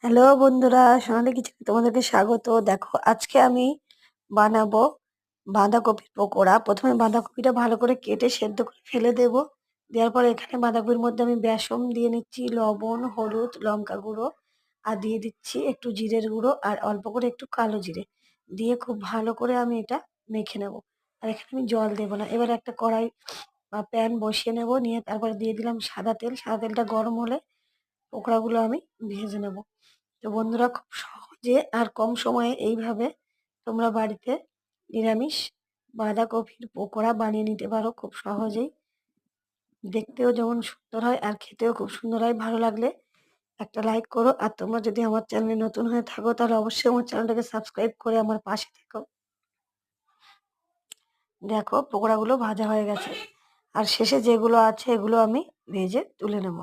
Hello বন্ধুরা, সোনালি কিচেনে তোমাদেরকে স্বাগত। দেখো আজকে আমি বানাবো বাঁধাকপির পকোড়া। প্রথমে বাঁধাকপিটা ভালো করে কেটে সেদ্ধ করে ফেলে দেব। দেওয়ার পরে এখানে বাঁধাকপির মধ্যে আমি বেসন দিয়ে নিচ্ছি, লবণ, হলুদ, লঙ্কা গুঁড়ো আর দিয়ে দিচ্ছি একটু জিরের গুঁড়ো আর অল্প করে একটু কালো জিরে দিয়ে খুব ভালো করে আমি এটা মেখে নেব। আর এখানে আমি জল দেবো না। এবার একটা কড়াই বা প্যান বসিয়ে নেব, নিয়ে তারপরে দিয়ে দিলাম সাদা তেল। সাদা তেলটা গরম হলে পকোড়াগুলো আমি ভেজে নেব। তো বন্ধুরা, খুব সহজে আর কম সময়ে এইভাবে তোমরা বাড়িতে নিরামিষ বাঁধাকপির পকোড়া বানিয়ে নিতে পারো খুব সহজেই। দেখতেও যেমন সুন্দর হয় আর খেতেও খুব সুন্দর হয়। ভালো লাগলে একটা লাইক করো, আর তোমরা যদি আমার চ্যানেলে নতুন হয়ে থাকো তাহলে অবশ্যই আমার চ্যানেলটাকে সাবস্ক্রাইব করে আমার পাশে থেকো। দেখো পকোড়াগুলো ভাজা হয়ে গেছে, আর শেষে যেগুলো আছে এগুলো আমি ভেজে তুলে নেব।